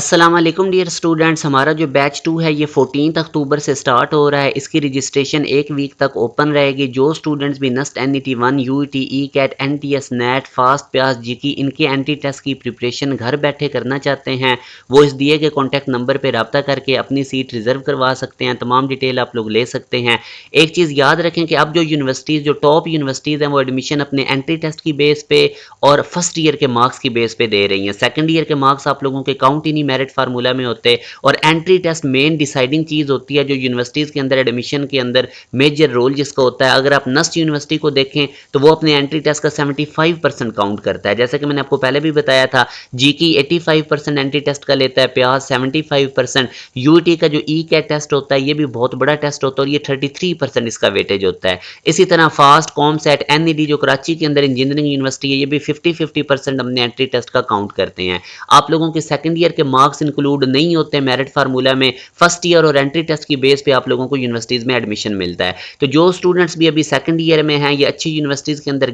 अस्सलाम वालेकुम dear students. हमारा जो बैच 2 है ये 14 अक्टूबर से स्टार्ट हो रहा है। इसकी रजिस्ट्रेशन एक वीक तक ओपन रहेगी। जो स्टूडेंट्स भी NUST NET 1 UET ECAT NTS NET FAST प्यास जीकी इनके एंटी टेस्ट की प्रिपरेशन घर बैठे करना चाहते हैं वो इस दिए गए कॉन्टैक्ट नंबर पर रब्ता करके अपनी सीट रिजर्व करवा सकते हैं। तमाम डिटेल आप लोग ले सकते हैं। एक चीज़ याद रखें कि अब जो यूनिवर्सिटीज़ जो टॉप यूनिवर्सिटीज़ हैं वो एडमिशन अपने एंट्री टेस्ट की बेस पे और फर्स्ट ईयर के मार्क्स की बेस पे दे रही हैं। सेकंड ईयर के मार्क्स आप लोगों के काउंट ही नहीं मेरिट फार्मूला में होते और एंट्री टेस्ट मेन डिसाइडिंग चीज़ होती है जो यूनिवर्सिटीज़ के अंदर एडमिशन के अंदर मेजर रोल जिसका होता है। अगर आप नस्ट यूनिवर्सिटी को देखें तो वो अपने एंट्री टेस्ट का 75% काउंट करता है। जैसे कि मैंने आपको पहले भी बताया था, जीकी 85% एंट्री टेस्ट का लेता है, प्याज 75%, यूटी का जो ई कैट टेस्ट होता है ये भी बहुत बड़ा टेस्ट होता है और ये 33% इसका वेटेज होता है। इसी तरह फास्ट कॉमसेट NED जो कराची के अंदर इंजीनियरिंग यूनिवर्सिटी है ये भी 50-50% अपने एंट्री टेस्ट का काउंट करते हैं। आप लोगों के सेकंड ईयर के मार्क्स इंक्लूड नहीं होते मेरिट फार्मूला में। फर्स्ट ईयर और एंट्री टेस्ट की बेस पे आप लोगों को यूनिवर्सिटीज़ में एडमिशन मिलता है। तो जो स्टूडेंट्स भी अभी सेकंड ईयर में हैं ये अच्छी यूनिवर्सिटीज़ के अंदर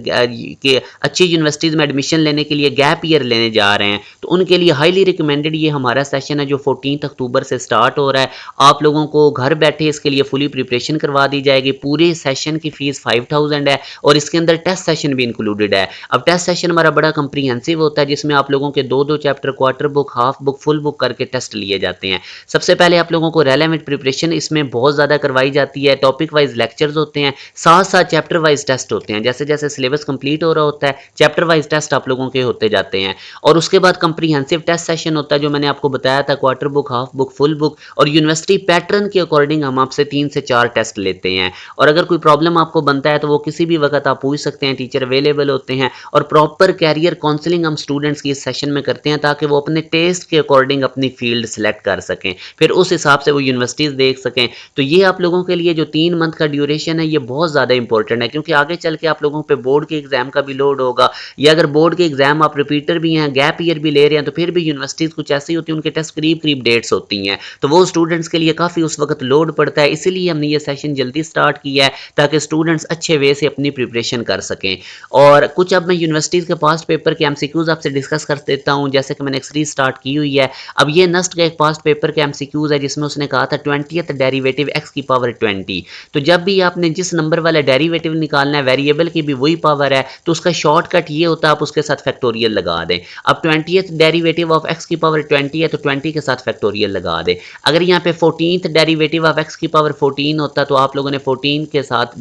अच्छी यूनिवर्सिटीज़ में एडमिशन लेने के लिए गैप ईयर लेने जा रहे हैं तो उनके लिए हाईली रिकमेंडेड ये हमारा सेशन है जो 14 अक्टूबर से स्टार्ट हो रहा है। आप लोगों को घर बैठे इसके लिए फुली प्रिपरेशन करवा दी जाएगी। पूरे सेशन की फीस 5000 है और इसके अंदर टेस्ट सेशन भी इंक्लूडेड है। अब टेस्ट सेशन हमारा बड़ा कंप्रीहेंसिव होता है जिसमें आप लोगों के दो chapter quarter book half book full book करके टेस्ट लिए जाते हैं। सबसे पहले आप लोगों को रेलेवेंट प्रिपरेशन इसमें बहुत ज़्यादा करवाई जाती है। टॉपिक वाइज लेक्चर्स होते हैं, साथ साथ चैप्टर वाइज टेस्ट होते हैं। जैसे जैसे सिलेबस कंप्लीट हो रहा होता है चैप्टर वाइज टेस्ट आप लोगों के होते जाते हैं और उसके बाद कंप्रीहेंसिव टेस्ट सेशन होता है जो मैंने आपको बताया था, quarter book half book full book और यूनिवर्सिटी पैटर्न के अकॉर्डिंग हम आपसे 3 से 4 टेस्ट लेते हैं। और अगर कोई प्रॉब्लम आपको बनता है तो वो किसी भी वक्त आप पूछ सकते हैं, टीचर अवेलेबल होते हैं। और प्रॉपर कैरियर काउंसलिंग हम स्टूडेंट्स की इस सेशन में करते हैं ताकि वो अपने टेस्ट के अकॉर्डिंग अपनी फील्ड सेलेक्ट कर सकें, फिर उस हिसाब से वो यूनिवर्सिटीज़ देख सकें। तो ये आप लोगों के लिए जो 3 मंथ का ड्यूरेशन है ये बहुत ज़्यादा इंपॉर्टेंट है क्योंकि आगे चल के आप लोगों पे बोर्ड के एग्जाम का भी लोड होगा या अगर बोर्ड के एग्जाम आप रिपीटर भी हैं, गैप ईयर भी ले रहे हैं तो फिर भी यूनिवर्सिटीज़ कुछ ऐसी होती हैं उनके टेस्ट करीब करीब डेट्स होती हैं तो वो स्टूडेंट्स के लिए काफ़ी उस वक्त लोड पड़ता है। इसीलिए हमने ये सेशन जल्दी स्टार्ट किया है ताकि स्टूडेंट्स अच्छे वे से अपनी प्रिपरेशन कर सकें। और कुछ अब मैं यूनिवर्सिटीज़ के पास्ट पेपर के MCQs आपसे डिस्कस कर देता हूँ। जैसे कि मैंने एक सीरीज स्टार्ट की हुई है। अब ये नस्ट का एक पास्ट पेपर के MCQs है जिसमें उसने कहा था 20th डेरिवेटिव x⁻20। तो जब भी आपने जिस नंबर वाला डेरिवेटिव निकालना है वेरिएबल की भी वही पावर है तो उसका शॉर्टकट ये होता है आप उसके साथ फैक्टोरियल लगा दें। अब 20th डेरिवेटिव ऑफ x⁻20 है तो 20 के साथ फैक्टोरियल लगा दें। अगर यहाँ पे 14th डेरिवेटिव ऑफ x⁻14 होता तो आप लोगों ने 14 के साथ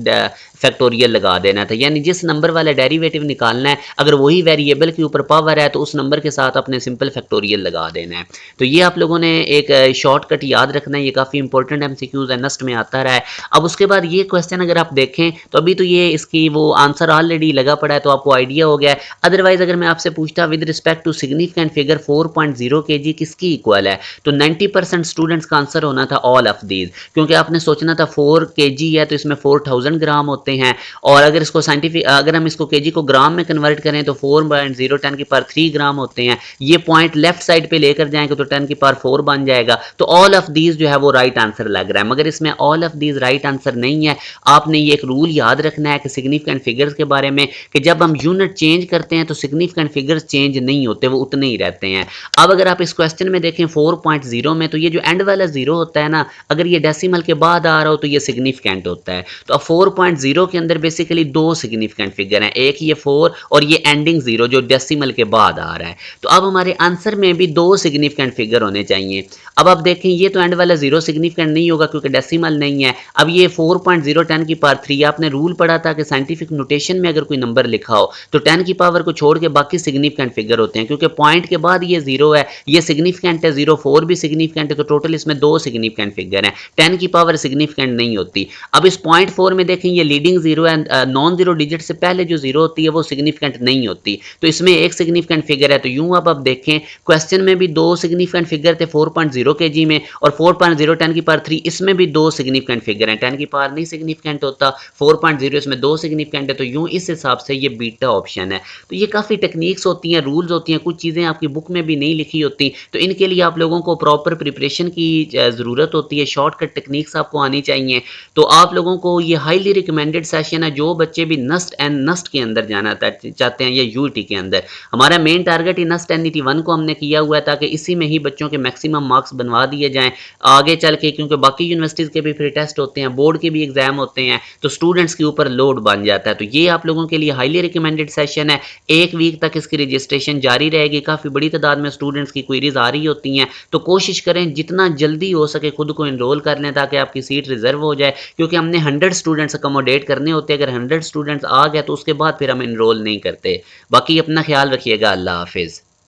फैक्टोरियल लगा देना था। यानी जिस नंबर वाला डेरिवेटिव निकालना है अगर वही वेरिएबल के ऊपर पावर है तो उस नंबर के साथ अपने सिंपल फैक्टोरियल लगा देना है। तो ये आप लोगों ने एक शॉर्टकट याद रखना है। ये काफ़ी इंपॉर्टेंट MCQs है, नस्ट में आता रहा है। अब उसके बाद ये क्वेश्चन अगर आप देखें तो अभी तो ये इसकी वो आंसर ऑलरेडी लगा पड़ा है तो आपको आइडिया हो गया है। अदरवाइज अगर मैं आपसे पूछता with respect to significant figure 4.0 kg किसकी इक्वल है तो 90% स्टूडेंट्स का आंसर होना था ऑल ऑफ दीज, क्योंकि आपने सोचना था 4 kg है तो इसमें 4000 ग्राम होते हैं और अगर इसको साइंटिफिक अगर हम इसको केजी को ग्राम में कन्वर्ट करें तो 4/10³ ग्राम होते हैं। ये पॉइंट लेफ्ट साइड पे लेकर जाएंगे तो 10⁴ बन जाएगा। तो ऑल ऑफ दीज जो है वो राइट आंसर लग रहा है, मगर इसमें all of these right answer नहीं है। आपने ये एक रूल याद रखना है कि सिग्निफिकेंट फिगर्स के बारे में कि जब हम यूनिट चेंज करते हैं तो सिग्निफिकेंट फिगर्स चेंज नहीं होते, वो उतने ही रहते हैं। अब अगर आप इस क्वेश्चन में देखें 4.0 में तो ये जो एंड वाला जीरो होता है ना, अगर ये डेसिमल के बाद आ रहा हो तो ये सिग्निफिकेंट होता है। तो अब 4.0 के अंदर बेसिकली दो सिग्निफिकेंट फिगर हैं, एक ये 4 और ये एंडिंग 0 जो डेसिमल के बाद आ रहा है। तो अब हमारे आंसर में भी दो सिग्निफिकेंट फिगर होने चाहिए। अब आप देखें ये तो एंड वाला 0 सिग्निफिकेंट नहीं होगा क्योंकि डेसिमल नहीं है। अब ये 4.0 10⁻³ आपने रूल पढ़ा था कि साइंटिफिक नोटेशन में अगर कोई नंबर लिखा हो तो 10 की पावर को छोड़ के बाकी सिग्निफिकेंट फिगर होते हैं, क्योंकि पॉइंट के बाद ये 0 है, ये सिग्निफिकेंट है, 0 4 भी सिग्निफिकेंट है, तो टोटल इसमें दो सिग्निफिकेंट फिगर हैं। 10 की पावर सिग्निफिकेंट नहीं होती। अब इस पॉइंट 4 में देखें ये लीडिंग 0 है, नॉन जीरो डिजिट से पहले जो 0 होती है वो सिग्निफिकेंट नहीं होती, तो इसमें एक सिग्निफिकेंट फिगर है। तो यूं अब आप देखें क्वेश्चन में भी दो सिग्निफिकेंट फिगर थे 4.0 kg में और 4.0 10⁻³ इसमें भी दो सिग्निफिकेंट फिगर हैं। 10 की पावर नहीं सिग्निफिकेंट होता, 4.0 इसमें दो सिग्निफिकेंट है, तो यूं इस हिसाब से ये बीटा ऑप्शन है। तो ये काफ़ी टेक्निक्स होती हैं, रूल्स होती हैं, कुछ चीज़ें आपकी बुक में भी नहीं लिखी होती, तो इनके लिए आप लोगों को प्रॉपर प्रिपरेशन की ज़रूरत होती है। शॉर्टकट टेक्निक्स आपको आनी चाहिए। तो आप लोगों को ये हाईली रिकमेंडेड सेशन है। जो बच्चे भी नस्ट एंड नस्ट के अंदर जाना चाहते हैं या यूटी के अंदर, हमारा मेन टारगेट ही नस्ट NET 1 को हमने किया हुआ है ताकि इसी में ही बच्चों के मैक्सिमम मार्क्स बनवा दिए जाएँ। आगे चल के क्योंकि बाकी यूनिवर्सिटीज़ के भी फिर टेस्ट होते हैं, बोर्ड के भी एग्ज़ाम होते हैं, तो स्टूडेंट्स के ऊपर लोड बन जाता है। तो ये आप लोगों के लिए हाईली रिकमेंडेड सेशन है। 1 वीक तक इसकी रजिस्ट्रेशन जारी रहेगी। काफ़ी बड़ी तादाद में स्टूडेंट्स की क्वेरीज़ आ रही होती हैं, तो कोशिश करें जितना जल्दी हो सके खुद को एनरोल कर लें ताकि आपकी सीट रिज़र्व हो जाए, क्योंकि हमने 100 स्टूडेंट्स अकोमोडेट करने होते हैं। अगर 100 स्टूडेंट्स आ गए तो उसके बाद फिर हम एनरोल नहीं करते। बाकी अपना ख्याल रखिएगा। अल्लाह हाफ़िज़।